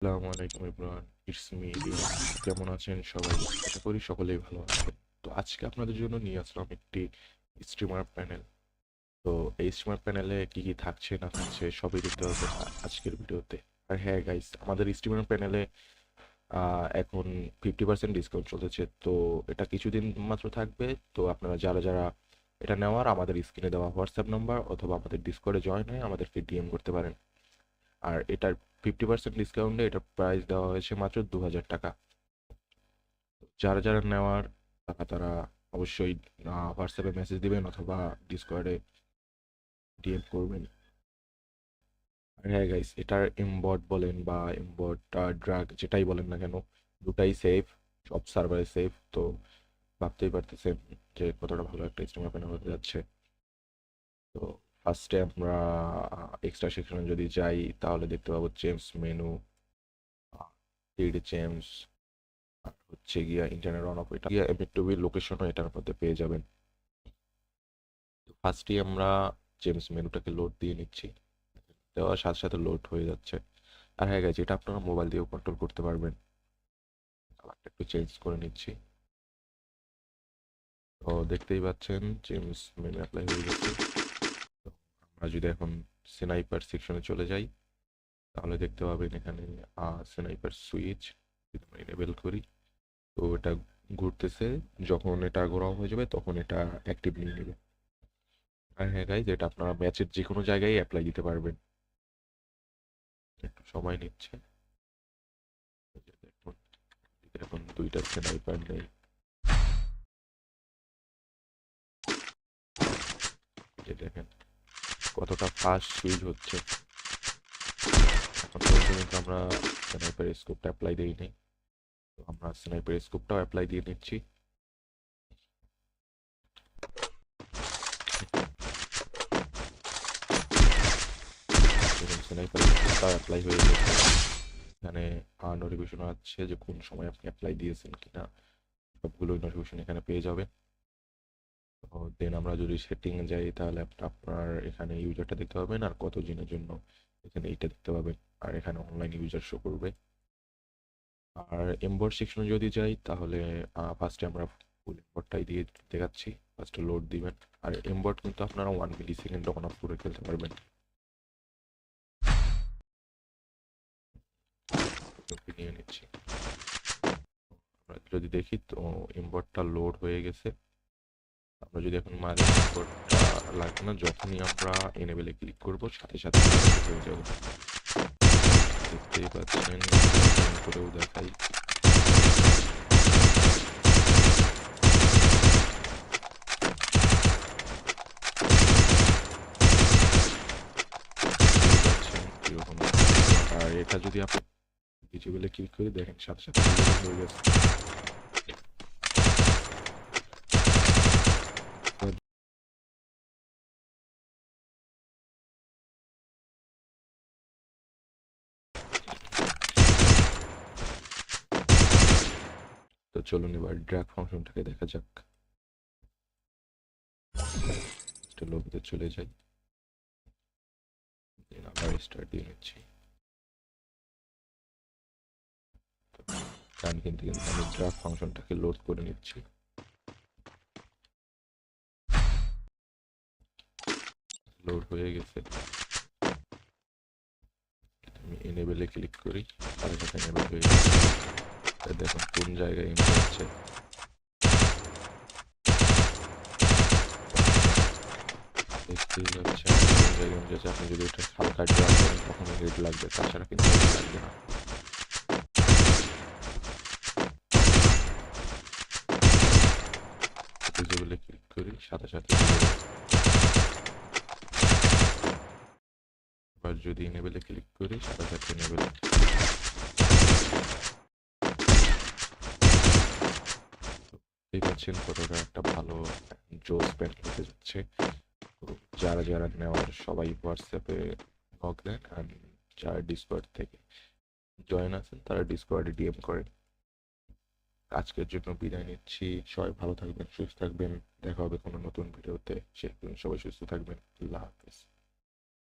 আসসালামু আলাইকুম everyone, it's me Riyan. কেমন আছেন সবাই? আশা করি সকলেই ভালো আছেন। তো আজকে আপনাদের জন্য নিয়ে আসলাম একটি স্ট্রিমার প্যানেল। তো এই স্ট্রিমার প্যানেলে কি কি থাকছে না থাকছে সবই দেখতে পাবেন আজকের ভিডিওতে। আর হ্যাঁ গাইস, আমাদের স্ট্রিমার প্যানেলে এখন 50% ডিসকাউন্ট চলতেছে। তো এটা কিছুদিন মাত্র থাকবে। তো আপনারা যারা যারা এটা নেওয়ার আমাদের স্ক্রিনে দেওয়া হোয়াটসঅ্যাপ নাম্বার অথবা আমাদের ডিসকর্ডে জয়েন হয়ে আমাদেরকে ডিএম করতে পারেন। আর এটার 50% ডিসকাউন্টে এটার প্রাইস দেওয়া হয়েছে মাত্র 2000 টাকা। যারা যারা নেওয়ার তারা অবশ্যই হোয়াটসঅ্যাপে মেসেজ দিবেন অথবা ডিসকর্ডে ডিএম করবেন। আর হ্যাঁ গাইস, এটার এমবট বলেন বা এমবট ড্রাগ যেটাই বলেন না কেন, দুটাই সেফ, সব সার্ভারে সেফ। তো ভাবতেই পারতেছেন যে কতটা ভালো একটা স্ট্রিমার প্যানেল হতে যাচ্ছে। তো ফার্স্টে আমরা এক্সট্রা সেকশনে যদি যাই তাহলে দেখতে পাবো জেমস মেনু, 3D জেমস, আর হচ্ছে গিয়া ইন্টারনেট অন অফ, এটা গিয়া এমএ2বি লোকেশনও এটার মধ্যে পেয়ে যাবেন। তো ফার্স্টে আমরা জেমস মেনুটাকে লোড দিয়ে নিচ্ছি, দেওয়ার সাথে সাথে লোড হয়ে যাচ্ছে। আর হ্যাঁ গেছে, এটা আপনারা মোবাইল দিয়েও কন্ট্রোল করতে পারবেন। কালারটা একটু চেঞ্জ করে নিচ্ছি। তো দেখতেই পাচ্ছেন জেমস মেনু অ্যাপ্লাই হয়ে গেছে। তো আমরা যদি এখন স্নাইপার সেকশনে চলে যাই তাহলে দেখতে পাবেন এখানে স্নাইপার সুইচ যদি আমরা এনেবেল করি তো এটা ঘুরতেছে। যখন এটা ঘোরাও হয়ে যাবে তখন এটা অ্যাক্টিভ নিয়ে নেবে। আর হ্যাঁ গাইজ, এটা আপনারা ম্যাচের যে কোনো জায়গায় অ্যাপ্লাই দিতে পারবেন। একটু সময় নিচ্ছে। এই যে দেখুন, এখন দুইটা স্নাইপার নেই। এই যে দেখেন কতটা ফাস্ট সুইচ হচ্ছে। এখন পর্যন্ত কিন্তু আমরা স্নাইপার স্কোপটা অ্যাপ্লাই দিইনি। তো আমরা স্নাইপার স্কোপটাও অ্যাপ্লাই দিয়ে নিচ্ছি। দেখুন স্নাইপার স্কোপটাও অ্যাপ্লাই হয়ে গেছে। এখানে নোটিফিকেশন আছে যে কোন সময় আপনি অ্যাপ্লাই দিয়েছেন কিনা, সবগুলোই নোটিফিকেশন এখানে পেয়ে যাবেন। তো দেন আমরা যদি সেটিংয়ে যাই তাহলে আপনার এখানে ইউজারটা দেখতে পাবেন আর কত দিনের জন্য এখানে এইটা দেখতে পাবেন। আর এখানে অনলাইন ইউজার শো করবে। আর এমবর সেকশনে যদি যাই তাহলে ফার্স্টে আমরা ফুল এমবরটাই দিয়ে দেখাচ্ছি। ফার্স্টে লোড দিবেন। আর এমবর কিন্তু আপনারা 1 মিলি সেকেন্ড অন অফ করে খেলতে পারবেন। নিয়ে নিচ্ছি। আমরা যদি দেখি তো এমবরটা লোড হয়ে গেছে। আমরা যদি এখন মারি এমবরটা লাগবে না, যখনই আমরা এনেবেলে ক্লিক করব সাথে সাথে হয়ে যাবে। দেখতেই পাচ্ছেন, করেও দেখাই। কিরকম। আর এটা যদি আপনি ভিজিবলে ক্লিক করে দেখেন সাথে সাথে হয়ে গেছে। তো চলুন এবার ড্র্যাগ ফাংশনটাকে দেখা যাক। লবিতে চলে যাই, আবার স্টার্ট দিয়ে নিচ্ছি। ডান কিন্তু আমি ড্র্যাগ ফাংশনটাকে লোড করে নিচ্ছি। লোড হয়ে গেছে। আমি এনেবেলে ক্লিক করি, সাথে সাথে এনেবেল হয়ে গেছে। দেখুন কোন জায়গায় এনে হচ্ছে। দেখতেই পাচ্ছেন কোন জায়গায় এনে যাচ্ছে। আপনি যদি এটা হালকা ড্রাগ করেন তখনই হেড লাগবে, তাছাড়া কিন্তু হেড লাগবে না। ভিজিবলে ক্লিক করি, সাথে সাথে এবার যদি এনেবেলে ক্লিক করি সাথে সাথে এনেবেল। দেখতেই পাচ্ছেন কতটা একটা ভালো জোস প্যান্ট হতে যাচ্ছে। তো যারা যারা নেওয়ার সবাই হোয়াটসঅ্যাপে নক দেন, আর যারা ডিসকর্ড থেকে জয়েন আছেন তারা ডিসকর্ডে ডিএম করেন। আজকের জন্য বিদায় নিচ্ছি। সবাই ভালো থাকবেন, সুস্থ থাকবেন। দেখা হবে কোনো নতুন ভিডিওতে। সে সবাই সুস্থ থাকবেন। আল্লাহ হাফেজ।